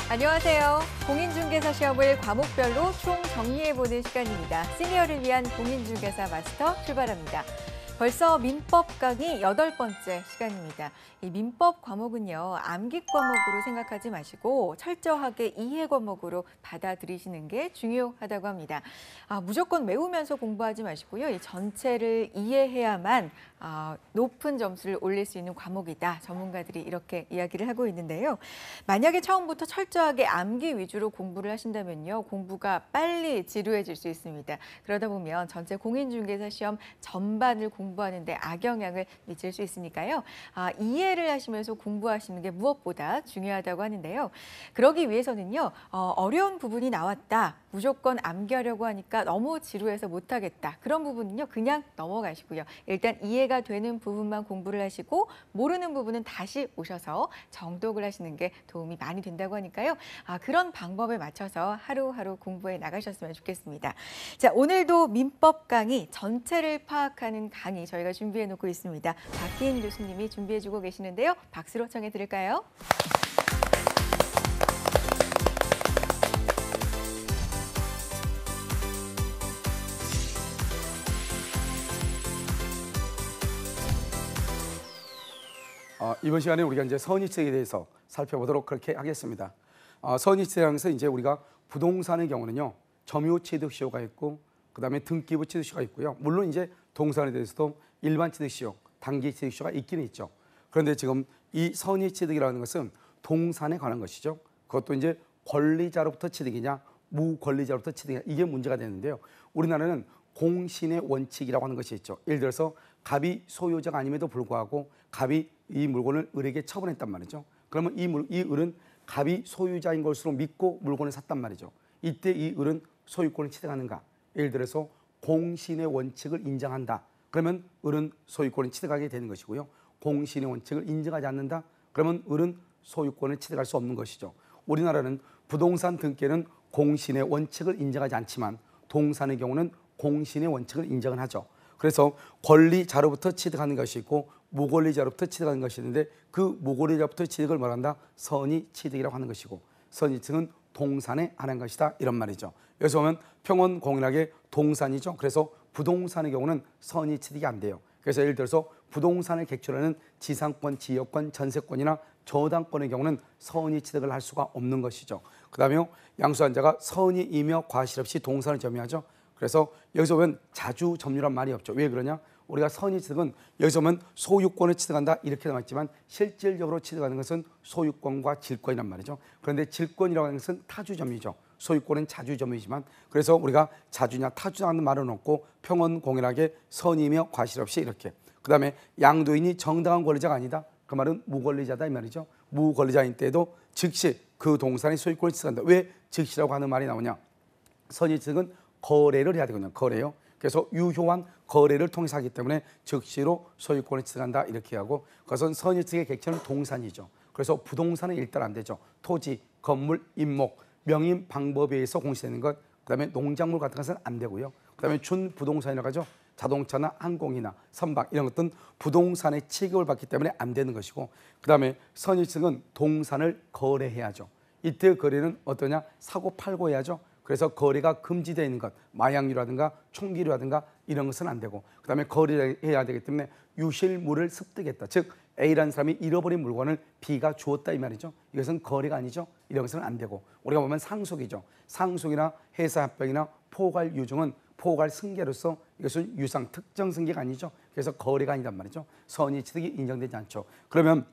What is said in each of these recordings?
안녕하세요. 공인중개사 시험을 과목별로 총 정리해보는 시간입니다. 시니어를 위한 공인중개사 마스터 출발합니다. 벌써 민법 강의 8번째 시간입니다. 이 민법 과목은요, 암기 과목으로 생각하지 마시고 철저하게 이해 과목으로 받아들이시는 게 중요하다고 합니다. 무조건 외우면서 공부하지 마시고요. 이 전체를 이해해야만 높은 점수를 올릴 수 있는 과목이다. 전문가들이 이렇게 이야기를 하고 있는데요. 만약에 처음부터 철저하게 암기 위주로 공부를 하신다면요, 공부가 빨리 지루해질 수 있습니다. 그러다 보면 전체 공인중개사 시험 전반을 공부하는데 악영향을 미칠 수 있으니까요. 이해를 하시면서 공부하시는 게 무엇보다 중요하다고 하는데요. 그러기 위해서는요, 어려운 부분이 나왔다. 무조건 암기하려고 하니까 너무 지루해서 못하겠다. 그런 부분은요, 그냥 넘어가시고요. 일단 이해가 되는 부분만 공부를 하시고 모르는 부분은 다시 오셔서 정독을 하시는 게 도움이 많이 된다고 하니까요. 그런 방법에 맞춰서 하루하루 공부해 나가셨으면 좋겠습니다. 자, 오늘도 민법 강의 전체를 파악하는 강의 저희가 준비해 놓고 있습니다. 박기인 교수님이 준비해 주고 계시는데요. 박수로 청해 드릴까요? 이번 시간에 우리가 이제 선의취득에 대해서 살펴보도록 그렇게 하겠습니다. 선의취득에서 이제 우리가 부동산의 경우는요, 점유취득시효가 있고, 그다음에 등기부 취득시효가 있고요. 물론 이제 동산에 대해서도 일반 취득시효, 단기 취득시효가 있기는 있죠. 그런데 지금 이 선의취득이라는 것은 동산에 관한 것이죠. 그것도 이제 권리자로부터 취득이냐, 무권리자로부터 취득이냐, 이게 문제가 되는데요. 우리나라는 공신의 원칙이라고 하는 것이 있죠. 예를 들어서 갑이 소유자가 아님에도 불구하고 갑이 이 물건을 을에게 처분했단 말이죠. 그러면 이 을은 갑이 소유자인 것으로 믿고 물건을 샀단 말이죠. 이때 이 을은 소유권을 취득하는가? 예를 들어서 공신의 원칙을 인정한다. 그러면 을은 소유권을 취득하게 되는 것이고요. 공신의 원칙을 인정하지 않는다. 그러면 을은 소유권을 취득할 수 없는 것이죠. 우리나라는 부동산 등기에는 공신의 원칙을 인정하지 않지만 동산의 경우는 공신의 원칙을 인정을 하죠. 그래서 권리자로부터 취득하는 것이 있고 무권리자로부터 취득하는 것이 있는데 그 무권리자로부터 취득을 말한다. 선의취득이라고 하는 것이고 선의취득은 동산에 관한 것이다. 이런 말이죠. 여기서 보면 평원공인하게 동산이죠. 그래서 부동산의 경우는 선의취득이 안 돼요. 그래서 예를 들어서 부동산을 객출하는 지상권, 지역권, 전세권이나 저당권의 경우는 선의취득을 할 수가 없는 것이죠. 그 다음에 양수환자가 선의이며 과실 없이 동산을 점유하죠. 그래서 여기서 보면 자주 점유란 말이 없죠. 왜 그러냐? 우리가 선의취득은 여기서 보면 소유권을 취득한다 이렇게 나왔지만 실질적으로 취득하는 것은 소유권과 질권이란 말이죠. 그런데 질권이라고 하는 것은 타주점유죠. 소유권은 자주점유이지만 그래서 우리가 자주냐 타주냐는 말은 없고 평온공연하게 선의이며 과실 없이 이렇게. 그 다음에 양도인이 정당한 권리자가 아니다. 그 말은 무권리자다 이 말이죠. 무권리자인 때도 즉시 그 동산의 소유권을 취득한다. 왜 즉시라고 하는 말이 나오냐? 선의취득은 거래를 해야 되거든요. 거래요. 그래서 유효한 거래를 통해서 하기 때문에 즉시로 소유권을 취득한다 이렇게 하고 그것은 선의취득의 객체는 동산이죠. 그래서 부동산은 일단 안 되죠. 토지, 건물, 임목, 명인 방법에 의해서 공시되는 것, 그다음에 농작물 같은 것은 안 되고요. 그다음에 준부동산이라고 하죠. 자동차나 항공이나 선박 이런 것들은 부동산의 취급을 받기 때문에 안 되는 것이고 그다음에 선의취득은 동산을 거래해야죠. 이때 거래는 어떠냐? 사고 팔고 해야죠. 그래서 거래가 금지되어 있는 것, 마약류라든가 총기류라든가 이런 것은 안 되고 그다음에 거래를 해야 되기 때문에 유실물을 습득했다. 즉 A라는 사람이 잃어버린 물건을 B가 주었다 이 말이죠. 이것은 거래가 아니죠. 이런 것은 안 되고 우리가 보면 상속이죠. 상속이나 회사합병이나 포괄 유증은 포괄 승계로서 이것은 유상 특정 승계가 아니죠. 그래서 거래가 아니란 말이죠. 선의취득이 인정되지 않죠. 그러면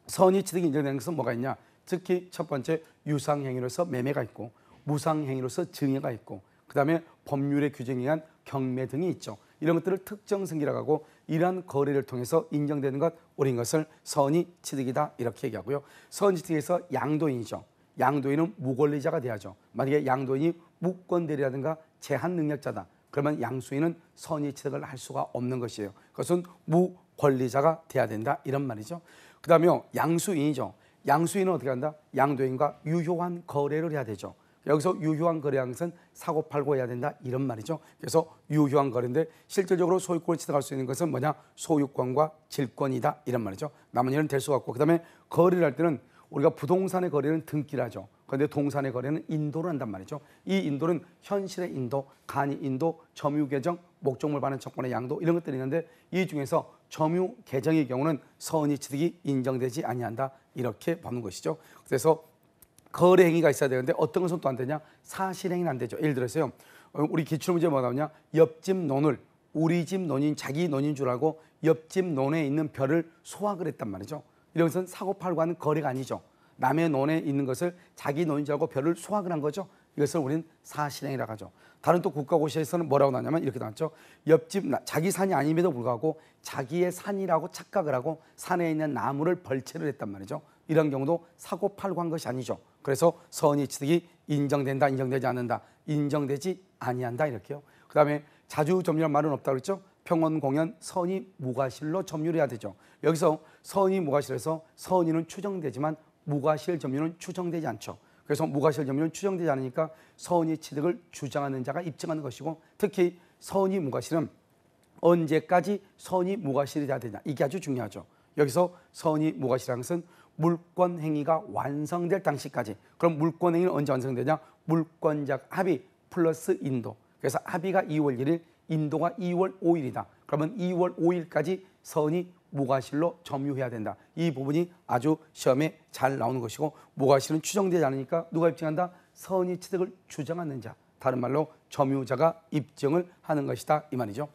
선의취득이 인정되는 것은 뭐가 있냐? 특히 첫 번째 유상행위로서 매매가 있고 무상행위로서 증여가 있고 그다음에 법률의 규정에 의한 경매 등이 있죠. 이런 것들을 특정승계라고 하고 이러한 거래를 통해서 인정되는 것, 옳은 것을 선의취득이다 이렇게 얘기하고요. 선의취득에서 양도인이죠. 양도인은 무권리자가 돼야죠. 만약에 양도인이 무권대리라든가 제한능력자다. 그러면 양수인은 선의취득을 할 수가 없는 것이에요. 그것은 무권리자가 돼야 된다 이런 말이죠. 그다음에 양수인이죠. 양수인은 어떻게 한다? 양도인과 유효한 거래를 해야 되죠. 여기서 유효한 거래하는 것은 사고 팔고 해야 된다 이런 말이죠. 그래서 유효한 거래인데 실질적으로 소유권을 취득할 수 있는 것은 뭐냐? 소유권과 질권이다 이런 말이죠. 남은 일은 될 수가 없고 그다음에 거래를 할 때는 우리가 부동산의 거래는 등기라죠. 그런데 동산의 거래는 인도를 한단 말이죠. 이 인도는 현실의 인도, 간이 인도, 점유 계정, 목적물 반환 청구권의 양도 이런 것들이 있는데 이 중에서 점유 계정의 경우는 선의 취득이 인정되지 아니한다 이렇게 보는 것이죠. 그래서 거래 행위가 있어야 되는데 어떤 것은 또 안 되냐? 사실 행위는 안 되죠. 예를 들어서요. 우리 기출문제 뭐가 나오냐? 옆집 논을 우리 집 논인 자기 논인 줄 알고 옆집 논에 있는 벼를 소확을 했단 말이죠. 이런 것은 사고팔고 하는 거래가 아니죠. 남의 논에 있는 것을 자기 논인 줄 알고 벼를 소확을 한 거죠. 이것을 우리는 사실행위라고 하죠. 다른 또 국가고시에서는 뭐라고 나왔냐면 이렇게 나왔죠. 옆집 자기 산이 아님에도 불구하고 자기의 산이라고 착각을 하고 산에 있는 나무를 벌채를 했단 말이죠. 이런 경우도 사고팔고 한 것이 아니죠. 그래서 선의 취득이 인정된다, 인정되지 않는다, 인정되지 아니한다 이렇게요. 그다음에 자주 점유란 말은 없다고 그랬죠. 평원 공연 선의 무과실로 점유를 해야 되죠. 여기서 선의 무과실에서 선의는 추정되지만 무과실 점유는 추정되지 않죠. 그래서 무과실 점유는 추정되지 않으니까 선의 취득을 주장하는 자가 입증하는 것이고 특히 선의 무과실은 언제까지 선의 무과실이 돼야 되냐 이게 아주 중요하죠. 여기서 선의 무과실이라는 것은 물권 행위가 완성될 당시까지. 그럼 물권 행위는 언제 완성되냐? 물권적 합의 플러스 인도. 그래서 합의가 2월 1일, 인도가 2월 5일이다. 그러면 2월 5일까지 선의 무과실로 점유해야 된다. 이 부분이 아주 시험에 잘 나오는 것이고 무과실은 추정되지 않으니까 누가 입증한다? 선의 취득을 주장하는 자. 다른 말로 점유자가 입증을 하는 것이다 이 말이죠.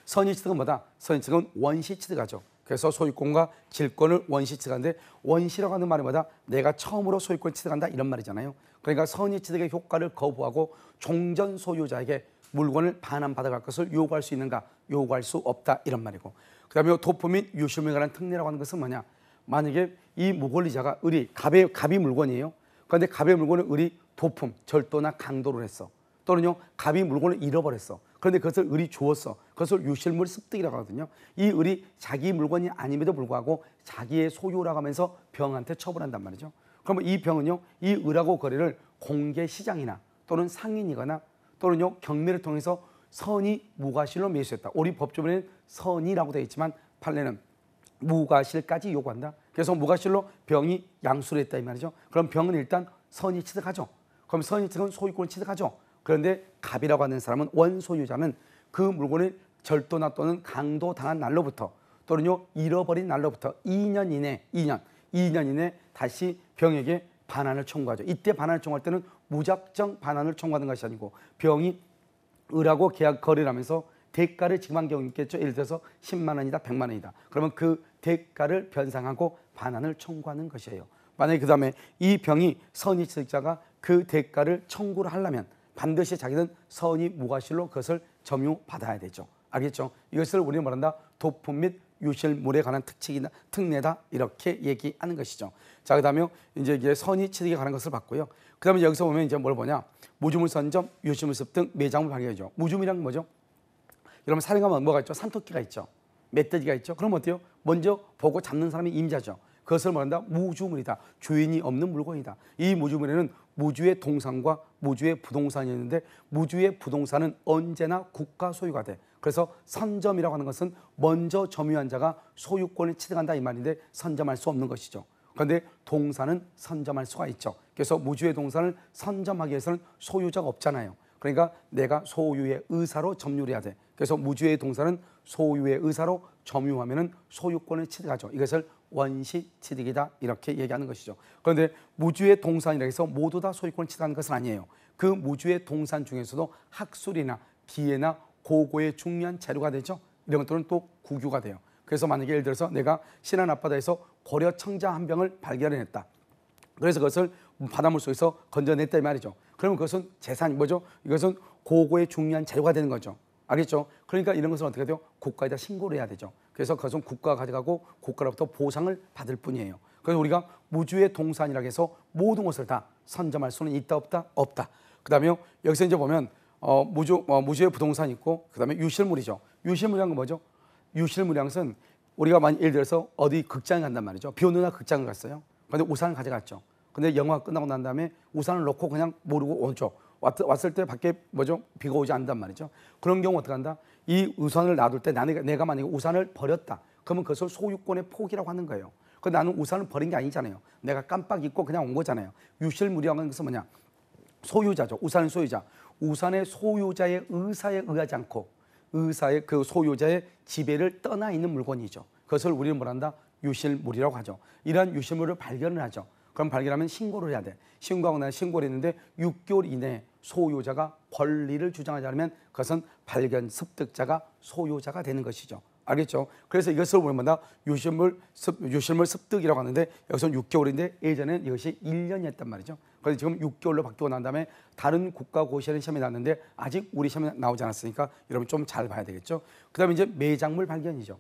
선의 취득은 뭐다? 선의 취득은 원시 취득하죠. 그래서 소유권과 질권을 원시 취득하는데 원시라고 하는 말이 뭐다? 내가 처음으로 소유권 취득한다 이런 말이잖아요. 그러니까 선의 취득의 효과를 거부하고 종전 소유자에게 물건을 반환받아갈 것을 요구할 수 있는가? 요구할 수 없다 이런 말이고 그다음에 도품 및 유실물에 관한 특례라고 하는 것은 뭐냐? 만약에 이 무권리자가 을이 갑이 물건이에요. 그런데 갑의 물건을 을이 도품, 절도나 강도를 했어. 또는요 갑이 물건을 잃어버렸어. 그런데 그것을 을이 주었어. 그것을 유실물 습득이라고 하거든요. 이 을이 자기 물건이 아님에도 불구하고 자기의 소유라고 하면서 병한테 처분한단 말이죠. 그러면 이 병은요 이 을하고 거래를 공개 시장이나 또는 상인이거나 또는요 경매를 통해서 선의 무과실로 매수했다. 우리 법조문에는 선의라고 되어 있지만 판례는 무과실까지 요구한다. 그래서 무과실로 병이 양수를 했다 이 말이죠. 그럼 병은 일단 선의 취득하죠. 그럼 선의 취득은 소유권을 취득하죠. 그런데 갑이라고 하는 사람은 원소유자는 그 물건을 절도나 또는 강도당한 날로부터 또는요 잃어버린 날로부터 2년 이내 다시 병에게 반환을 청구하죠. 이때 반환을 청구할 때는 무작정 반환을 청구하는 것이 아니고 병이 을하고 계약 거래를 하면서 대가를 지급한 경우 있겠죠. 예를 들어서 10만 원이다 100만 원이다. 그러면 그 대가를 변상하고 반환을 청구하는 것이에요. 만약에 그다음에 이 병이 선의 취득자가 그 대가를 청구를 하려면 반드시 자기는 선의 무과실로 그것을 점유받아야 되죠. 알겠죠? 이것을 우리는 말한다. 도품 및 유실물에 관한 특칙이나 특례다 이렇게 얘기하는 것이죠. 자, 그다음에 이제 이게 선의 취득에 관한 것을 봤고요. 그다음에 여기서 보면 이제 뭘 보냐? 무주물 선점, 유실물 습등, 매장물 발견이죠. 무주물이란 뭐죠? 여러분 산에 가면 뭐가 있죠? 산토끼가 있죠. 멧돼지가 있죠. 그럼 어때요? 먼저 보고 잡는 사람이 임자죠. 그것을 말한다. 무주물이다. 주인이 없는 물건이다. 이 무주물에는 무주의 동산과 무주의 부동산이 있는데 무주의 부동산은 언제나 국가 소유가 돼. 그래서 선점이라고 하는 것은 먼저 점유한 자가 소유권을 취득한다 이 말인데 선점할 수 없는 것이죠. 그런데 동산은 선점할 수가 있죠. 그래서 무주의 동산을 선점하기 위해서는 소유자가 없잖아요. 그러니까 내가 소유의 의사로 점유를 해야 돼. 그래서 무주의 동산은 소유의 의사로 점유하면은 소유권을 취득하죠. 이것을 원시 취득이다 이렇게 얘기하는 것이죠. 그런데 무주의 동산이라 해서 모두 다 소유권을 취득하는 것은 아니에요. 그 무주의 동산 중에서도 학술이나 기회나 고고의 중요한 재료가 되죠. 이런 것들은 또 국유가 돼요. 그래서 만약에 예를 들어서 내가 신안 앞바다에서 고려 청자 한 병을 발견했다. 그래서 그것을 바닷물 속에서 건져냈다 이 말이죠. 그러면 그것은 재산이 뭐죠? 이것은 고고의 중요한 재료가 되는 거죠. 알겠죠? 그러니까 이런 것은 어떻게 돼요? 국가에다 신고를 해야 되죠. 그래서 그것은 국가가 가져가고 국가로부터 보상을 받을 뿐이에요. 그래서 우리가 무주의 동산이라고 해서 모든 것을 다 선점할 수는 있다 없다? 없다. 그 다음에 여기서 이제 보면 무주의 부동산이 있고 그 다음에 유실물이죠. 유실물이란 건 뭐죠? 유실물이란 것은 우리가 만약 예를 들어서 어디 극장에 간단 말이죠. 비 오는 날 극장을 갔어요. 그런데 우산을 가져갔죠. 근데 영화가 끝나고 난 다음에 우산을 놓고 그냥 모르고 오죠. 왔을 때 밖에 뭐죠? 비가 오지 않는단 말이죠. 그런 경우 어떻게 한다? 이 우산을 놔둘 때 내가 만약에 우산을 버렸다. 그러면 그것을 소유권의 포기라고 하는 거예요. 그 나는 우산을 버린 게 아니잖아요. 내가 깜빡 잊고 그냥 온 거잖아요. 유실물이라는 것은 뭐냐? 소유자죠. 우산의 소유자. 우산의 소유자의 의사에 의하지 않고 의사의 그 소유자의 지배를 떠나 있는 물건이죠. 그것을 우리는 뭐란다? 유실물이라고 하죠. 이러한 유실물을 발견을 하죠. 그럼 발견하면 신고를 해야 돼. 신고하고 나서 신고를 했는데 6개월 이내에 소유자가 권리를 주장하지 않으면 그것은 발견 습득자가 소유자가 되는 것이죠. 알겠죠? 그래서 이것을 우리는 뭐다? 유실물 습득이라고 하는데 여기서 6개월인데 예전에는 이것이 1년이었단 말이죠. 그래서 지금 6개월로 바뀌고 난 다음에 다른 국가고시에는 시험이 났는데 아직 우리 시험이 나오지 않았으니까 여러분 좀 잘 봐야 되겠죠. 그 다음에 이제 매장물 발견이죠.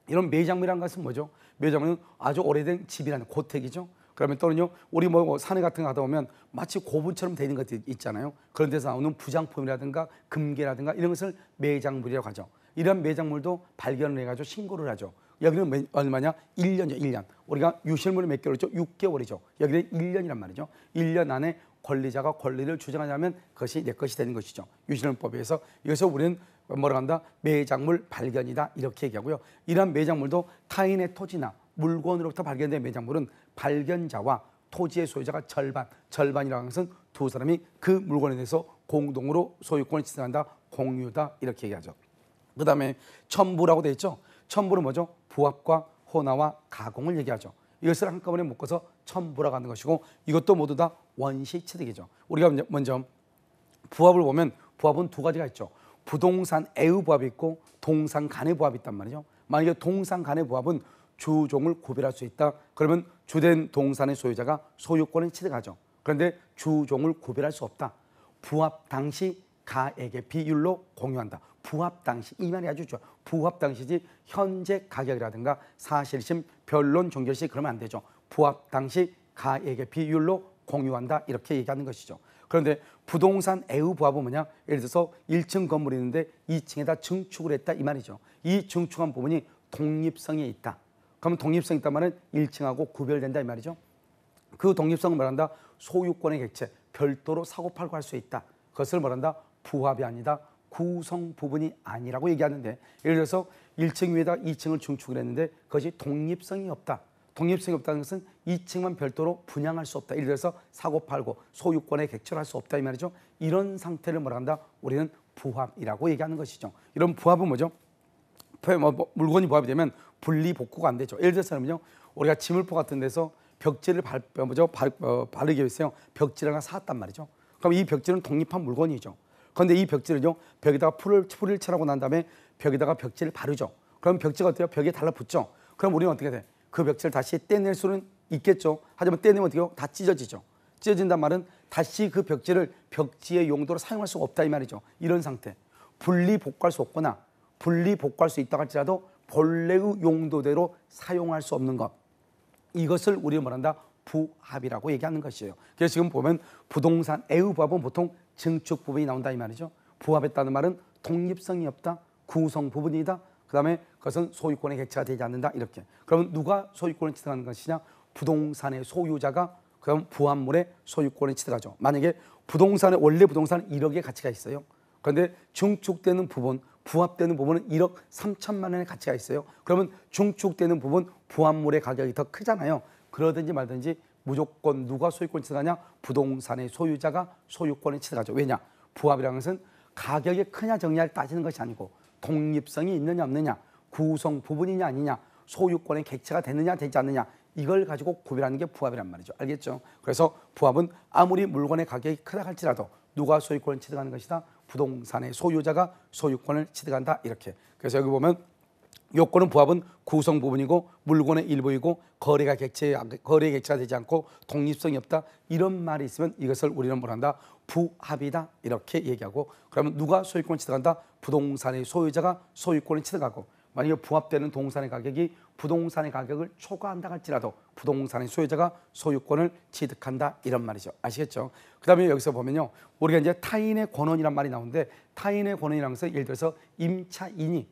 이런 매장물이라는 것은 뭐죠? 매장물은 아주 오래된 집이라는 고택이죠. 그러면 또는요, 우리 뭐 산에 같은 거 가다 보면 마치 고분처럼 되는 것들 있잖아요. 그런 데서 나오는 부장품이라든가 금괴라든가 이런 것을 매장물이라고 하죠. 이런 매장물도 발견을 해가지고 신고를 하죠. 여기는 얼마냐? 1년이죠, 1년. 우리가 유실물이 몇 개월이죠? 6개월이죠. 여기는 1년이란 말이죠. 1년 안에 권리자가 권리를 주장하자면 그것이 내 것이 되는 것이죠. 유실물법에 의해서. 여기서 우리는 뭐라고 한다? 매장물 발견이다 이렇게 얘기하고요. 이러한 매장물도 타인의 토지나 물건으로부터 발견된 매장물은 발견자와 토지의 소유자가 절반이라는 것은 두 사람이 그 물건에 대해서 공동으로 소유권을 취득한다, 공유다 이렇게 얘기하죠. 그 다음에 첨부라고 되어 있죠. 첨부는 뭐죠? 부합과 혼화와 가공을 얘기하죠. 이것을 한꺼번에 묶어서 첨부라고 하는 것이고 이것도 모두 다 원시 취득이죠. 우리가 먼저 부합을 보면 부합은 두 가지가 있죠. 부동산 애의 부합이 있고 동산 간의 부합이 있단 말이죠. 만약에 동산 간의 부합은 주종을 구별할 수 있다. 그러면 주된 동산의 소유자가 소유권을 취득하죠. 그런데 주종을 구별할 수 없다. 부합 당시 가액의 비율로 공유한다. 부합 당시 이 말이 아주 좋아. 부합 당시지 현재 가격이라든가 사실심, 변론, 종결시 그러면 안 되죠. 부합 당시 가액의 비율로 공유한다 이렇게 얘기하는 것이죠. 그런데 부동산 애의 부합은 뭐냐? 예를 들어서 1층 건물이 있는데 2층에다 증축을 했다 이 말이죠. 이 증축한 부분이 독립성이 있다. 그러면 독립성이 있단 말은 1층하고 구별된다 이 말이죠. 그 독립성을 말한다. 소유권의 객체, 별도로 사고팔고 할 수 있다. 그것을 말한다. 부합이 아니다. 구성 부분이 아니라고 얘기하는데 예를 들어서 1층 위에다 2층을 증축을 했는데 그것이 독립성이 없다. 독립성이 없다는 것은 2층만 별도로 분양할 수 없다. 예를 들어서 사고 팔고 소유권에 객체할 수 없다 이 말이죠. 이런 상태를 뭐라 한다? 우리는 부합이라고 얘기하는 것이죠. 이런 부합은 뭐죠? 물건이 부합이 되면 분리 복구가 안 되죠. 예를 들어서는요, 우리가 지물포 같은 데서 벽지를 바르기 위해서 벽지를 하나 샀단 말이죠. 그럼 이 벽지는 독립한 물건이죠. 그런데 이 벽지를요, 벽에다가 풀을 칠하고 난 다음에 벽에다가 벽지를 바르죠. 그럼 벽지가 어때요? 벽에 달라붙죠. 그럼 우리는 어떻게 돼? 그 벽지를 다시 떼낼 수는 있겠죠. 하지만 떼내면 어떻게 해요? 다 찢어지죠. 찢어진단 말은 다시 그 벽지를 벽지의 용도로 사용할 수가 없다 이 말이죠. 이런 상태. 분리 복구할 수 없거나 분리 복구할 수 있다고 할지라도 본래의 용도대로 사용할 수 없는 것. 이것을 우리가 뭐란다? 부합이라고 얘기하는 것이에요. 그래서 지금 보면 부동산 애의 부합은 보통 증축 부분이 나온다 이 말이죠. 부합했다는 말은 독립성이 없다, 구성 부분이다. 그다음에 그것은 소유권의 객체가 되지 않는다 이렇게. 그러면 누가 소유권을 취득하는 것이냐? 부동산의 소유자가 그럼 부합물의 소유권을 취득하죠. 만약에 원래 부동산은 1억의 가치가 있어요. 그런데 증축되는 부분, 부합되는 부분은 1억 3천만 원의 가치가 있어요. 그러면 증축되는 부분 부합물의 가격이 더 크잖아요. 그러든지 말든지 무조건 누가 소유권을 취득하냐? 부동산의 소유자가 소유권을 취득하죠. 왜냐? 부합이라는 것은 가격이 크냐 적냐를 따지는 것이 아니고 독립성이 있느냐 없느냐, 구성 부분이냐 아니냐, 소유권의 객체가 되느냐 되지 않느냐, 이걸 가지고 구별하는 게 부합이란 말이죠. 알겠죠? 그래서 부합은 아무리 물건의 가격이 크다 할지라도 누가 소유권을 취득하는 것이다? 부동산의 소유자가 소유권을 취득한다 이렇게. 그래서 여기 보면 요건은 부합은 구성 부분이고 물건의 일부이고 거래의 객체가 되지 않고 독립성이 없다. 이런 말이 있으면 이것을 우리는 뭐란다? 부합이다 이렇게 얘기하고, 그러면 누가 소유권을 취득한다? 부동산의 소유자가 소유권을 취득하고, 만약에 부합되는 동산의 가격이 부동산의 가격을 초과한다 할지라도 부동산의 소유자가 소유권을 취득한다 이런 말이죠. 아시겠죠? 그 다음에 여기서 보면요, 우리가 이제 타인의 권원이란 말이 나오는데 타인의 권원이라는 것은 예를 들어서 임차인이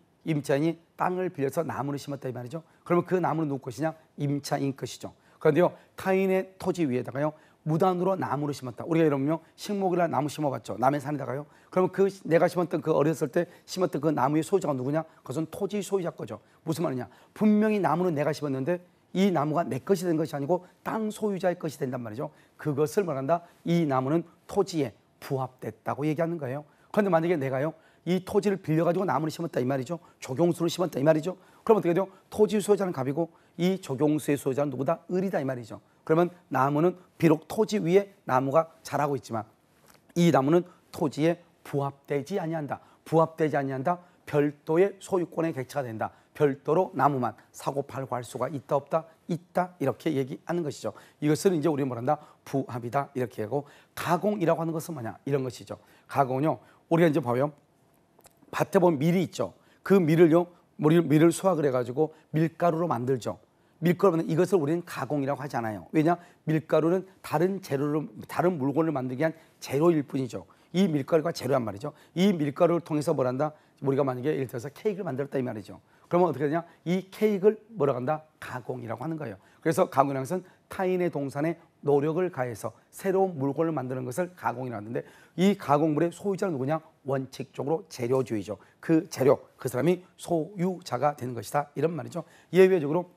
땅을 빌려서 나무를 심었다 이 말이죠. 그러면 그 나무는 누구 것이냐? 임차인 것이죠. 그런데요, 타인의 토지 위에다가요 무단으로 나무를 심었다. 우리가 이러면요, 식목일날 나무 심어봤죠. 남의 산에다가요. 그러면 내가 심었던 그 어렸을 때 심었던 그 나무의 소유자가 누구냐? 그것은 토지 소유자 거죠. 무슨 말이냐? 분명히 나무는 내가 심었는데 이 나무가 내 것이 된 것이 아니고 땅 소유자의 것이 된단 말이죠. 그것을 말한다. 이 나무는 토지에 부합됐다고 얘기하는 거예요. 그런데 만약에 내가요, 이 토지를 빌려가지고 나무를 심었다 이 말이죠. 조경수를 심었다 이 말이죠. 그럼 어떻게 되죠? 토지 소유자는 갑이고 이 조경수의 소유자는 누구다? 을이다 이 말이죠. 그러면 나무는 비록 토지 위에 나무가 자라고 있지만 이 나무는 토지에 부합되지 아니한다. 부합되지 아니한다. 별도의 소유권의 객체가 된다. 별도로 나무만 사고 팔고 할 수가 있다 없다? 있다 이렇게 얘기하는 것이죠. 이것을 이제 우리는 뭐란다? 부합이다 이렇게 하고, 가공이라고 하는 것은 뭐냐? 이런 것이죠. 가공은요, 우리가 이제 봐요. 밭에 보면 밀이 있죠. 그 밀을요, 밀을 수확을 해가지고 밀가루로 만들죠. 밀가루는 이것을 우리는 가공이라고 하지 않아요. 왜냐? 밀가루는 다른 물건을 만들기 위한 재료일 뿐이죠. 이 밀가루가 재료란 말이죠. 이 밀가루를 통해서 뭘 한다? 우리가 만약에 예를 들어서 케이크를 만들었다 이 말이죠. 그러면 어떻게 되냐? 이 케이크를 뭐라고 한다? 가공이라고 하는 거예요. 그래서 가공이라는 것은 타인의 동산에 노력을 가해서 새로운 물건을 만드는 것을 가공이라고 하는데, 이 가공물의 소유자는 누구냐? 원칙적으로 재료주의죠. 그 재료, 그 사람이 소유자가 되는 것이다 이런 말이죠. 예외적으로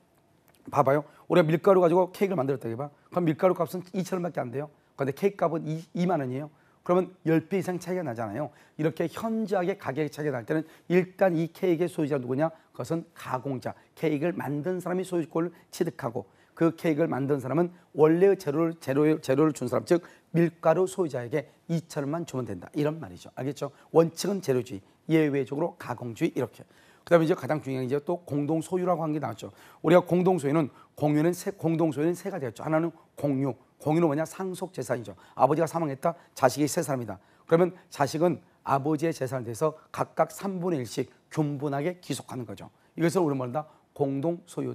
봐봐요. 우리가 밀가루 가지고 케이크를 만들었다 해봐. 그럼 밀가루 값은 2,000원밖에 안 돼요. 그런데 케이크 값은 2만 원이에요. 그러면 10배 이상 차이가 나잖아요. 이렇게 현저하게 가격의 차이가 날 때는 일단 이 케이크의 소유자가 누구냐? 그것은 가공자, 케이크를 만든 사람이 소유권을 취득하고, 그 케이크를 만든 사람은 원래의 재료를 준 사람, 즉 밀가루 소유자에게 2,000원만 주면 된다 이런 말이죠. 알겠죠? 원칙은 재료주의, 예외적으로 가공주의 이렇게. 그다음에 이제 가장 중요한 게 이제 또 공동 소유라고 한 게 나왔죠. 우리가 공동 소유는 공동 소유는 세 가지였죠. 하나는 공유. 공유는 뭐냐? 상속 재산이죠. 아버지가 사망했다. 자식이 세 사람이다. 그러면 자식은 아버지의 재산에 대해서 각각 3분의 1씩 균분하게 귀속하는 거죠. 이것을 우리는 뭐한다? 공동 소유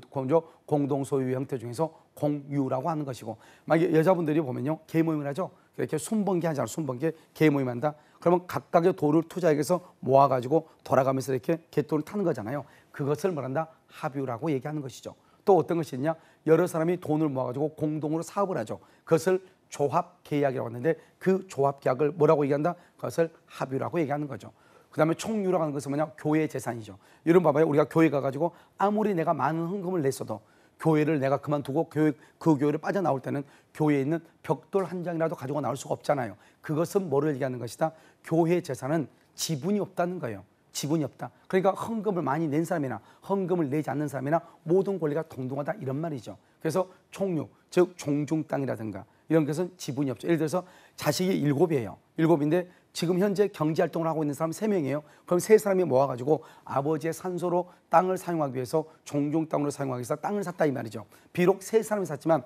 형태 중에서 공유라고 하는 것이고, 만약에 여자분들이 보면요, 계모임을 하죠. 이렇게 순번기 하잖아요. 순번기 계모임 한다. 그러면 각각의 돌을 투자해서 모아가지고 돌아가면서 이렇게 갯돈을 타는 거잖아요. 그것을 뭐란다? 합유라고 얘기하는 것이죠. 또 어떤 것이 있냐? 여러 사람이 돈을 모아가지고 공동으로 사업을 하죠. 그것을 조합 계약이라고 하는데, 그 조합 계약을 뭐라고 얘기한다? 그것을 합유라고 얘기하는 거죠. 그 다음에 총유라고 하는 것은 뭐냐? 교회 재산이죠. 여러분 봐봐요. 우리가 교회 가가지고 아무리 내가 많은 헌금을 냈어도 교회를 내가 그만두고 그 교회를 빠져나올 때는 교회에 있는 벽돌 한 장이라도 가지고 나올 수가 없잖아요. 그것은 뭐를 얘기하는 것이다? 교회 재산은 지분이 없다는 거예요. 지분이 없다. 그러니까 헌금을 많이 낸 사람이나 헌금을 내지 않는 사람이나 모든 권리가 동등하다 이런 말이죠. 그래서 총유, 즉 종중 땅이라든가 이런 것은 지분이 없죠. 예를 들어서 자식이 7이에요. 7인데 지금 현재 경제활동을 하고 있는 사람 3명이에요. 그럼 3사람이 모아가지고 아버지의 산소로 땅을 사용하기 위해서 종중 땅으로 사용하기 위해서 땅을 샀다 이 말이죠. 비록 3사람이 샀지만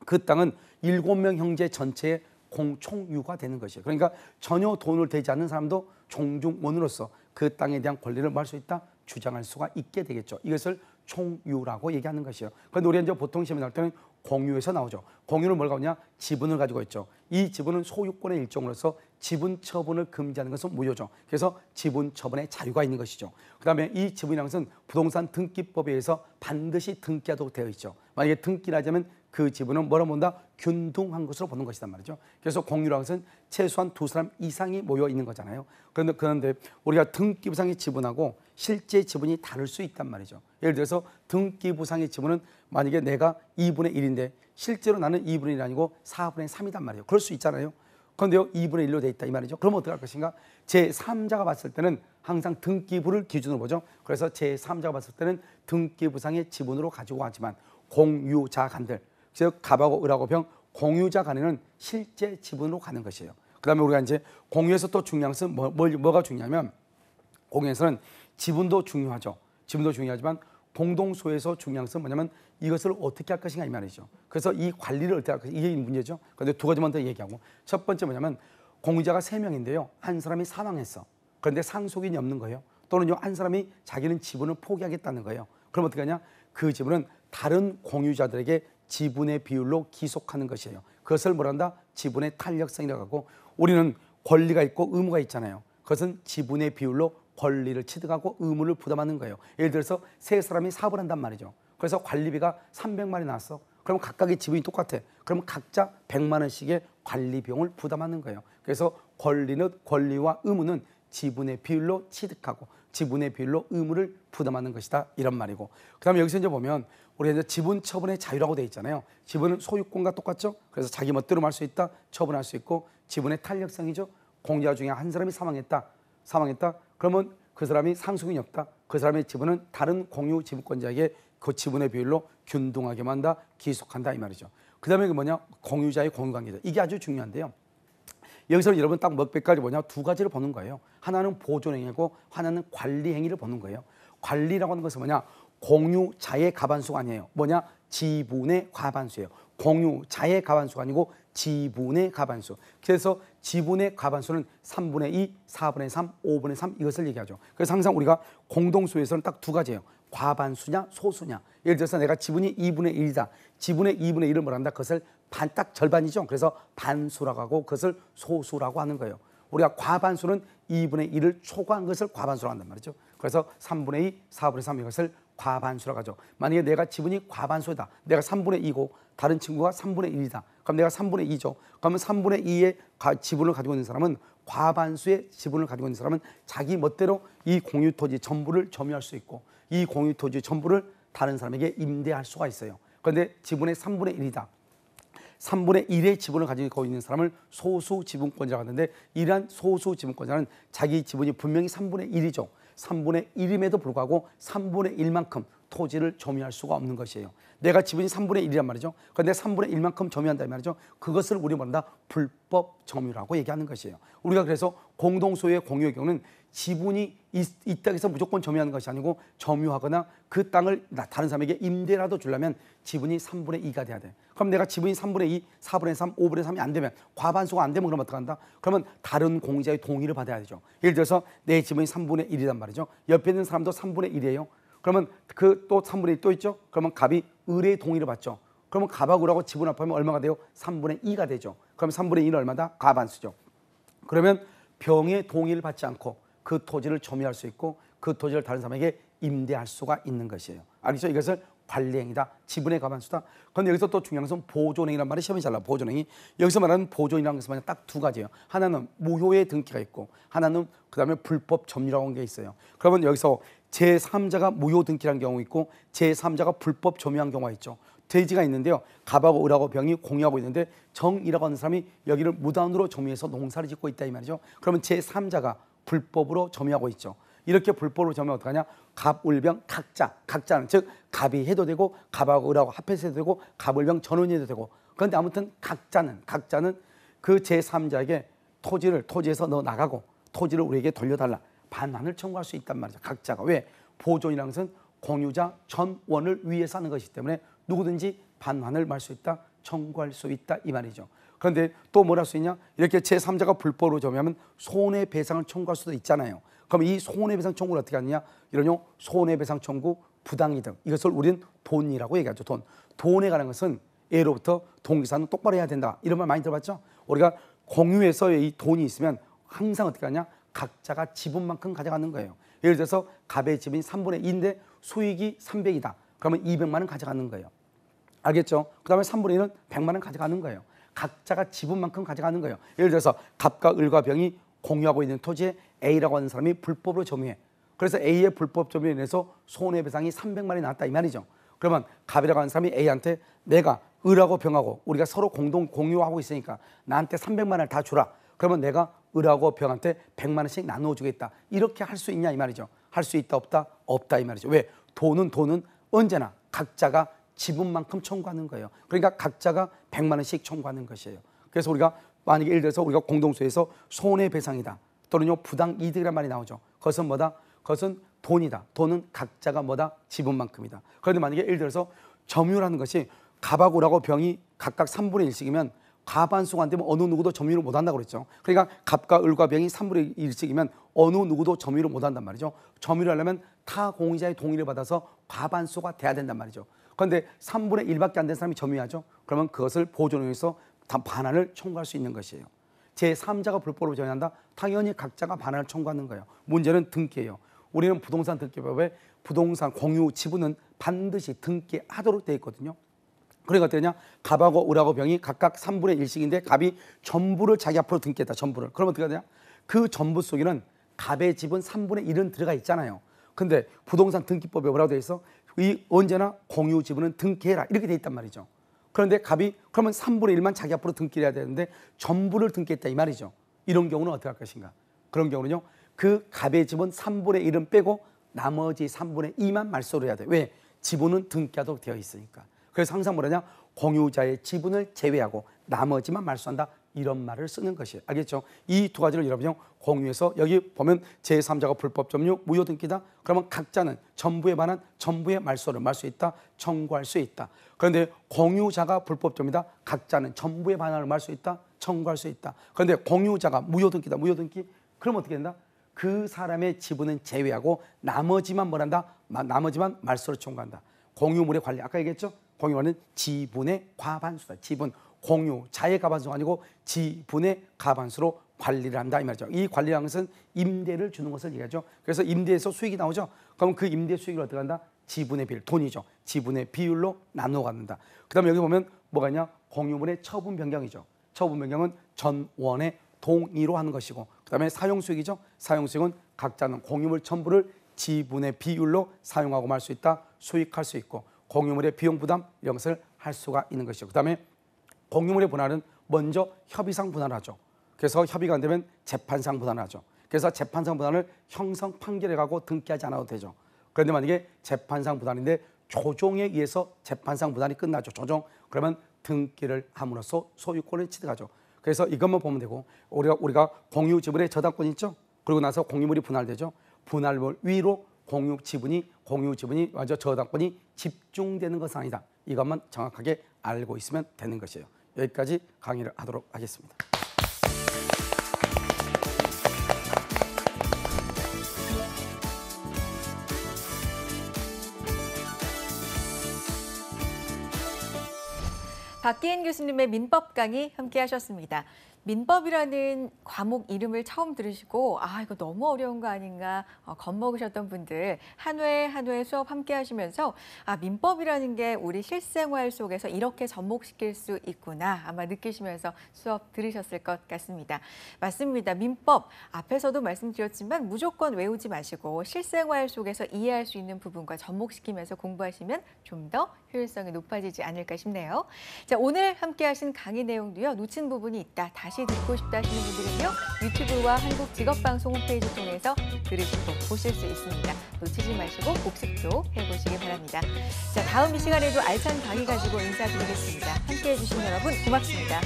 그 땅은 7명 형제 전체의 공총유가 되는 것이에요. 그러니까 전혀 돈을 대지 않는 사람도 종중원으로서 그 땅에 대한 권리를 뭐 할 수 있다? 주장할 수가 있게 되겠죠. 이것을 총유라고 얘기하는 것이에요. 그런데 우리가 이제 보통 시험에 나올 때는 공유에서 나오죠. 공유는 뭘 가지고 있냐? 지분을 가지고 있죠. 이 지분은 소유권의 일종으로서 지분 처분을 금지하는 것은 무효죠. 그래서 지분 처분의 자유가 있는 것이죠. 그 다음에 이 지분이라는 것은 부동산 등기법에 의해서 반드시 등기하도록 되어 있죠. 만약에 등기를 하자면 그 지분은 뭐라 본다? 균등한 것으로 보는 것이란 말이죠. 그래서 공유라는 것은 최소한 2사람 이상이 모여 있는 거잖아요. 그런데 우리가 등기부상의 지분하고 실제 지분이 다를 수 있단 말이죠. 예를 들어서 등기부상의 지분은 만약에 내가 2분의 1인데 실제로 나는 2분의 1이 아니고 4분의 3이단 말이에요. 그럴 수 있잖아요. 그런데요, 2분의 1로 돼 있다 이 말이죠. 그러면 어떻게 할 것인가? 제3자가 봤을 때는 항상 등기부를 기준으로 보죠. 그래서 제3자가 봤을 때는 등기부상의 지분으로 가지고 가지만 공유자 간들, 즉 갑하고 을하고 병, 공유자 간에는 실제 지분으로 가는 것이에요. 그 다음에 우리가 이제 공유에서 또 중요한 것은 뭐가 중요하면, 공유에서는 지분도 중요하죠. 지분도 중요하지만 공동소유에서 중요한 것은 뭐냐면 이것을 어떻게 할 것인가 이 말이죠. 그래서 이 관리를 어떻게 할 것인가, 이게 문제죠. 그런데 두 가지만 더 얘기하고, 첫 번째 뭐냐면 공유자가 3명인데요. 한 사람이 사망했어. 그런데 상속인이 없는 거예요. 또는요, 한 사람이 자기는 지분을 포기하겠다는 거예요. 그럼 어떻게 하냐? 그 지분은 다른 공유자들에게 지분의 비율로 기속하는 것이에요. 그것을 뭐란다? 지분의 탄력성이라고 하고, 우리는 권리가 있고 의무가 있잖아요. 그것은 지분의 비율로 권리를 취득하고 의무를 부담하는 거예요. 예를 들어서 3사람이 사업을 한단 말이죠. 그래서 관리비가 300만이 나왔어. 그럼 각각의 지분이 똑같아. 그러면 각자 100만 원씩의 관리 비용을 부담하는 거예요. 그래서 권리와 의무는 지분의 비율로 취득하고 지분의 비율로 의무를 부담하는 것이다 이런 말이고, 그 다음에 여기서 이제 보면 우리가 이제 지분 처분의 자유라고 돼 있잖아요. 지분은 소유권과 똑같죠. 그래서 자기 멋대로 말 수 있다, 처분할 수 있고 지분의 탄력성이죠. 공유자 중에 한 사람이 사망했다. 그러면 그 사람이 상속인이 없다. 그 사람의 지분은 다른 공유 지분권자에게 그 지분의 비율로 균등하게 만다, 기속한다 이 말이죠. 그다음에 그 뭐냐? 공유자의 공유관계다. 이게 아주 중요한데요. 여기서 여러분 딱 몇 가지 뭐냐? 두 가지를 보는 거예요. 하나는 보존행위고 하나는 관리행위를 보는 거예요. 관리라고 하는 것은 뭐냐? 공유자의 가반수가 아니에요. 뭐냐? 지분의 과반수예요. 공유자의 가반수가 아니고 지분의 가반수. 그래서 지분의 가반수는 3분의 2, 4분의 3, 5분의 3 이것을 얘기하죠. 그래서 항상 우리가 공동소유에서는 딱 두 가지예요. 과반수냐 소수냐. 예를 들어서 내가 지분이 2분의 1이다. 지분의 2분의 1을 뭐란다? 그것을 딱 절반이죠. 그래서 반수라고 하고 그것을 소수라고 하는 거예요. 우리가 과반수는 2분의 1을 초과한 것을 과반수라고 한단 말이죠. 그래서 3분의 2, 4분의 3 이것을 과반수라고 하죠. 만약에 내가 지분이 과반수다. 내가 3분의 2고 다른 친구가 3분의 1이다. 그럼 내가 3분의 2죠. 그러면 3분의 2의 지분을 가지고 있는 사람은 과반수의 지분을 가지고 있는 사람은 자기 멋대로 이 공유 토지 전부를 점유할 수 있고 이 공유 토지 전부를 다른 사람에게 임대할 수가 있어요. 그런데 지분의 3분의 1이다. 3분의 1의 지분을 가지고 있는 사람을 소수 지분권자라고 하는데 이러한 소수 지분권자는 자기 지분이 분명히 3분의 1이죠. 3분의 1임에도 불구하고 3분의 1만큼 토지를 점유할 수가 없는 것이에요. 내가 지분이 3분의 1이란 말이죠. 그런데 3분의 1만큼 점유한다 이 말이죠. 그것을 우리 뭐란다? 불법 점유라고 얘기하는 것이에요. 우리가 그래서 공동소유의 공유의 경우는 지분이 있다고 해서 무조건 점유하는 것이 아니고 점유하거나 그 땅을 다른 사람에게 임대라도 주려면 지분이 3분의 2가 돼야 돼. 그럼 내가 지분이 3분의 2, 4분의 3, 5분의 3이 안 되면 과반수가 안 되면 그럼 어떡한다? 그러면 다른 공유자의 동의를 받아야 되죠. 예를 들어서 내 지분이 3분의 1이란 말이죠. 옆에 있는 사람도 3분의 1이에요. 그러면 그 또 3분의 1 또 있죠. 그러면 갑이 을의 동의를 받죠. 그러면 갑하고 을하고 지분 합하면 얼마가 돼요? 3분의 2가 되죠. 그럼 3분의 2는 얼마다? 과반수죠. 그러면 병의 동의를 받지 않고 그 토지를 점유할 수 있고 그 토지를 다른 사람에게 임대할 수가 있는 것이에요. 알겠죠? 이것을 관리행위다. 지분의 과반수다. 그런데 여기서 또 중요한 것은 보존행위란 말이 시험에 잘 나와. 보존행위. 여기서 말하는 보존이라는 것은 딱 두 가지예요. 하나는 무효의 등기가 있고 하나는 그다음에 불법 점유라고 하는 게 있어요. 그러면 여기서 제3자가 무효 등기라는 경우 있고 제3자가 불법 점유한 경우가 있죠. 돼지가 있는데요. 갑하고 을하고 병이 공유하고 있는데 정이라고 하는 사람이 여기를 무단으로 점유해서 농사를 짓고 있다 이 말이죠. 그러면 제3자가 불법으로 점유하고 있죠. 이렇게 불법으로 점유하면 어떡하냐? 갑, 을, 병 각자는 즉 갑이 해도 되고 갑하고 을하고 합해서 해도 되고 갑, 을, 병 전원이 해도 되고 그런데 아무튼 각자는 그 제3자에게 토지에서 너 나가고 토지를 우리에게 돌려달라. 반환을 청구할 수 있단 말이죠. 각자가. 왜? 보존이라는 것은 공유자 전원을 위해서 하는 것이기 때문에 누구든지 반환을 말 수 있다, 청구할 수 있다 이 말이죠. 그런데 또 뭘 할 수 있냐? 이렇게 제3자가 불법으로 점유하면 손해배상을 청구할 수도 있잖아요. 그럼 이 손해배상 청구를 어떻게 하느냐? 이러뇨 손해배상 청구, 부당이득 이것을 우리는 돈이라고 얘기하죠. 돈에 관한 것은 예로부터 동기사는 똑바로 해야 된다 이런 말 많이 들어봤죠? 우리가 공유해서 이 돈이 있으면 항상 어떻게 하냐? 각자가 지분만큼 가져가는 거예요. 예를 들어서 갑의 지분이 3분의 2인데 수익이 300이다. 그러면 200만 원 가져가는 거예요. 알겠죠? 그 다음에 3분의 1은 100만 원 가져가는 거예요. 각자가 지분만큼 가져가는 거예요. 예를 들어서 갑과 을과 병이 공유하고 있는 토지에 A라고 하는 사람이 불법으로 점유해. 그래서 A의 불법 점유에 인해서 손해배상이 300만 원이 나왔다 이 말이죠. 그러면 갑이라고 하는 사람이 A한테 내가 을하고 병하고 우리가 서로 공동 공유하고 있으니까 나한테 300만 원을 다 주라. 그러면 내가 을하고 병한테 100만 원씩 나누어 주겠다. 이렇게 할 수 있냐 이 말이죠. 할 수 있다 없다? 없다 이 말이죠. 왜? 돈은 언제나 각자가 지분만큼 청구하는 거예요. 그러니까 각자가 100만 원씩 청구하는 것이에요. 그래서 우리가 만약에 예를 들어서 우리가 공동소유에서 손해배상이다 또는요 부당이득이란 말이 나오죠. 그것은 뭐다? 그것은 돈이다. 돈은 각자가 뭐다? 지분만큼이다. 그런데 만약에 예를 들어서 점유라는 것이 갑하고 을하고 병이 각각 3분의 1씩이면 과반수가 안 되면 어느 누구도 점유를 못한다고 그랬죠. 그러니까 갑과 을과 병이 3분의 1씩이면 어느 누구도 점유를 못한단 말이죠. 점유를 하려면 타 공유자의 동의를 받아서 과반수가 돼야 된단 말이죠. 그런데 3분의 1밖에 안 된 사람이 점유하죠. 그러면 그것을 보존해서 반환을 청구할 수 있는 것이에요. 제3자가 불법으로 점유한다? 당연히 각자가 반환을 청구하는 거예요. 문제는 등기예요. 우리는 부동산 등기법에 부동산 공유 지분은 반드시 등기하도록 되어 있거든요. 그러니까 어떻게 되냐? 갑하고 을하고 병이 각각 3분의 1씩인데 갑이 전부를 자기 앞으로 등기했다. 전부를. 그러면 어떻게 되냐? 그 전부 속에는 갑의 지분 3분의 1은 들어가 있잖아요. 근데 부동산 등기법에 뭐라고 되어 있어? 이 언제나 공유 지분은 등기해라 이렇게 돼 있단 말이죠. 그런데 갑이 그러면 3분의 1만 자기 앞으로 등기를 해야 되는데 전부를 등기했다 이 말이죠. 이런 경우는 어떻게 할 것인가? 그런 경우는요. 그 갑의 지분 3분의 1은 빼고 나머지 3분의 2만 말소를 해야 돼. 왜? 지분은 등기하도록 되어 있으니까. 그래서 항상 뭐라냐? 공유자의 지분을 제외하고 나머지만 말소한다. 이런 말을 쓰는 것이에요. 알겠죠? 이 두 가지를 여러분요. 공유해서 여기 보면 제3자가 불법 점유, 무효 등기다. 그러면 각자는 전부에 관한 전부의 말소를 말수 있다. 청구할 수 있다. 그런데 공유자가 불법 점유다. 각자는 전부의 반환을 말 수 있다. 청구할 수 있다. 그런데 공유자가 무효 등기다. 무효 등기. 그럼 어떻게 된다? 그 사람의 지분은 제외하고 나머지만 뭐란다? 나머지만 말소를 청구한다. 공유물의 관리. 아까 얘기했죠? 공유는 지분의 과반수다. 지분. 공유자의 과반수가 아니고 지분의 과반수로 관리를 한다 이 말이죠. 이 관리라는 것은 임대를 주는 것을 얘기하죠. 그래서 임대에서 수익이 나오죠. 그럼 그 임대 수익을 어떻게 한다? 지분의 비율, 돈이죠. 지분의 비율로 나누어 갖는다. 그 다음에 여기 보면 뭐가 있냐? 공유물의 처분 변경이죠. 처분 변경은 전원의 동의로 하는 것이고, 그 다음에 사용수익이죠. 사용수익은 각자는 공유물 전부를 지분의 비율로 사용하고 말 수 있다. 수익할 수 있고, 공유물의 비용 부담 이런 것을 할 수가 있는 것이죠. 그 다음에 공유물의 분할은 먼저 협의상 분할하죠. 그래서 협의가 안 되면 재판상 분할하죠. 그래서 재판상 분할을 형성 판결에 가고 등기하지 않아도 되죠. 그런데 만약에 재판상 분할인데 조정에 의해서 재판상 분할이 끝나죠. 조정. 그러면 등기를 함으로써 소유권을 취득하죠. 그래서 이것만 보면 되고, 우리가 공유 지분의 저당권이 있죠. 그리고 나서 공유물이 분할되죠. 분할물 위로 공유 지분이 먼저 저당권이 집중되는 것은 아니다. 이것만 정확하게 알고 있으면 되는 것이에요. 여기까지 강의를 하도록 하겠습니다. 박기인 교수님의 민법 강의 함께 하셨습니다. 민법이라는 과목 이름을 처음 들으시고 이거 너무 어려운 거 아닌가 겁먹으셨던 분들 한 회 한 회 수업 함께 하시면서 민법이라는 게 우리 실생활 속에서 이렇게 접목시킬 수 있구나 아마 느끼시면서 수업 들으셨을 것 같습니다. 맞습니다. 민법 앞에서도 말씀드렸지만 무조건 외우지 마시고 실생활 속에서 이해할 수 있는 부분과 접목시키면서 공부하시면 좀 더 효율성이 높아지지 않을까 싶네요. 자, 오늘 함께 하신 강의 내용도요. 놓친 부분이 있다. 다시 듣고 싶다 하시는 분들은요. 유튜브와 한국직업방송 홈페이지 통해서 들으시고 보실 수 있습니다. 놓치지 마시고 복습도 해보시기 바랍니다. 자, 다음 이 시간에도 알찬 강의 가지고 인사드리겠습니다. 함께해 주신 여러분 고맙습니다.